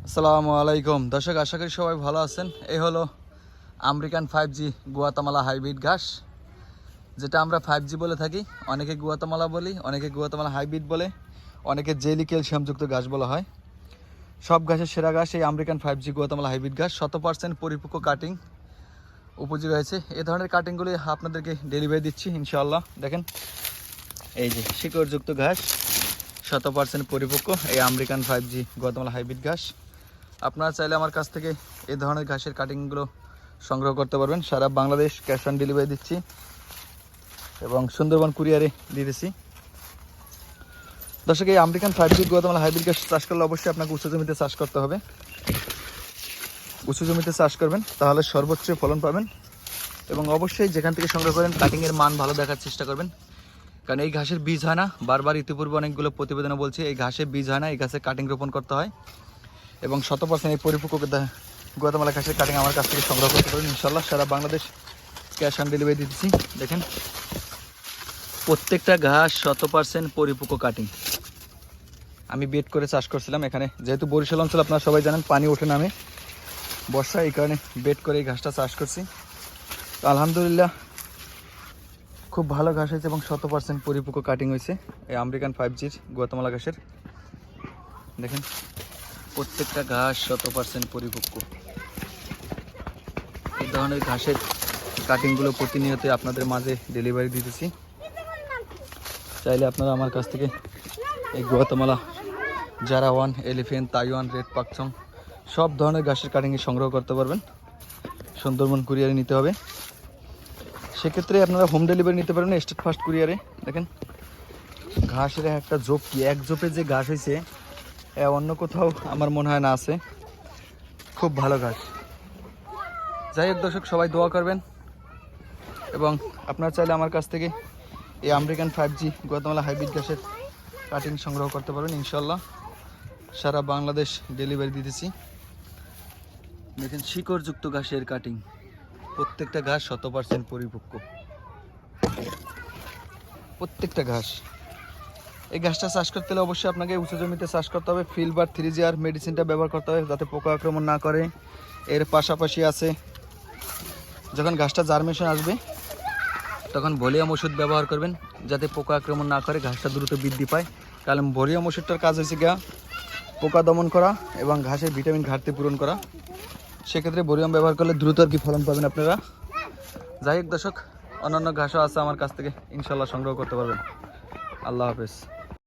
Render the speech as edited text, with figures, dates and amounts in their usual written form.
আসসালামু আলাইকুম দর্শক, আশা করি সবাই ভালো আছেন। এই হলো আমেরিকান 5G গুয়াতামালা হাইব্রিড ঘাস, যেটা আমরা 5G বলে থাকি। অনেকে গুয়াতামালা বলি, অনেকে গুয়াতামালা হাইব্রিড বলে, অনেকে জেলি ক্যালসিয়ামযুক্ত ঘাস বলা হয়। সব ঘাসের সেরা ঘাস এই আমেরিকান 5G গুয়াতামালা হাইব্রিড ঘাস। 100% পরিপক্ক কাটিং উপযোগী হয়েছে। এই ধরনের কাটিংগুলি আপনাদেরকে ডেলিভারি দিচ্ছি ইনশাআল্লাহ। দেখেন, এই যে শিকড়যুক্ত ঘাস, 100% পরিপক্ক এই আমেরিকান 5G গুয়াতামালা হাইব্রিড ঘাস। আপনারা চাইলে আমার কাছ থেকে এই ধরনের ঘাসের কাটিংগুলো সংগ্রহ করতে পারবেন। সারা বাংলাদেশ ক্যাশ অন ডেলিভারি দিচ্ছি এবং সুন্দরবন কুরিয়ারে দিতেছি। দর্শক, এই আমেরিকান 5G গুয়াতামালা হাইব্রিড ঘাস চাষ করলে অবশ্যই আপনাকে উঁচু জমিতে চাষ করতে হবে। উঁচু জমিতে চাষ করবেন, তাহলে সর্বোচ্চ ফলন পাবেন। এবং অবশ্যই যেখান থেকে সংগ্রহ করেন কাটিংয়ের মান ভালো দেখার চেষ্টা করবেন, কারণ এই ঘাসের বীজ হয় না। বারবার ইতিপূর্বে অনেকগুলো প্রতিবেদনে বলছি, এই ঘাসের বীজ হয় না, এই ঘাসের কাটিং রোপণ করতে হয়। এবং 100% এই পরিপক্ক গুয়াতামালা ঘাসের কাটিং আমার কাছ থেকে সংগ্রহ করতে পারেন ইনশাল্লাহ। সারা বাংলাদেশ ক্যাশ অন ডেলিভারি দিতেছি। দেখেন, প্রত্যেকটা ঘাস 100% পরিপক্ক কাটিং। আমি বেড করে চাষ করছিলাম এখানে, যেহেতু বরিশাল অঞ্চল আপনারা সবাই জানেন পানি ওঠে নামে বর্ষা, এই কারণে বেড করে এই ঘাসটা চাষ করছি। তো আলহামদুলিল্লাহ খুব ভালো ঘাস হয়েছে এবং 100% পরিপক্ক কাটিং হয়েছে এই আমেরিকান 5Gর গুয়াতামালা ঘাসের। দেখেন, প্রত্যেকটা ঘাস 100% পরিপক্ক। এই ধরনের ঘাসের কাটিংগুলো প্রতিনিয়ত আপনাদের মাঝে ডেলিভারি দিতেছি। চাইলে আপনারা আমার কাছ থেকে এই গুয়াতামালা, জারাওয়ান, এলিফেন্ট, তাইওয়ান, রেড পাকচং সব ধরনের ঘাসের কাটিংয়ে সংগ্রহ করতে পারবেন। সুন্দরবন কুরিয়ারে নিতে হবে, সেক্ষেত্রে আপনারা হোম ডেলিভারি নিতে পারবেন স্টেট ফার্স্ট কুরিয়ারে। দেখেন, ঘাসের একটা জোপ, কি এক জোপে যে ঘাস হয়েছে অন্য কোথাও আমার মনে হয় না আছে। খুব ভালো ঘাস। যাই হোক দর্শক, সবাই দোয়া করবেন এবং আপনারা চাইলে আমার কাছ থেকে এই আমেরিকান 5G গুয়াতামালা হাইব্রিড ঘাসের কাটিং সংগ্রহ করতে পারবেন ইনশাল্লাহ। সারা বাংলাদেশ ডেলিভারি দিতেছি। দেখেন, শিকড়যুক্ত ঘাসের কাটিং, প্রত্যেকটা ঘাস 100% পরিপক্ক। প্রত্যেকটা ঘাস। এই ঘাসটা চাষ করতে হলে অবশ্যই আপনাকে উঁচু জমিতে চাষ করতে হবে। ফিলবার 3GR মেডিসিনটা ব্যবহার করতে হবে যাতে পোকা আক্রমণ না করে। এর পাশাপাশি আছে, যখন ঘাসটা জার্মেশন আসবে তখন ভলিউম ওষুধ ব্যবহার করবেন যাতে পোকা আক্রমণ না করে, ঘাসটা দ্রুত বৃদ্ধি পায়। কারণ ভলিউম ওষুধটার কাজ হয়েছে গিয়া পোকা দমন করা এবং ঘাসের ভিটামিন ঘাটতি পূরণ করা। সেক্ষেত্রে ভলিউম ব্যবহার করলে দ্রুত আর কি ফলন পাবেন আপনারা। যাই হোক দর্শক, অন্যান্য ঘাসও আছে আমার কাছ থেকে ইনশাল্লাহ সংগ্রহ করতে পারবেন। আল্লাহ হাফেজ।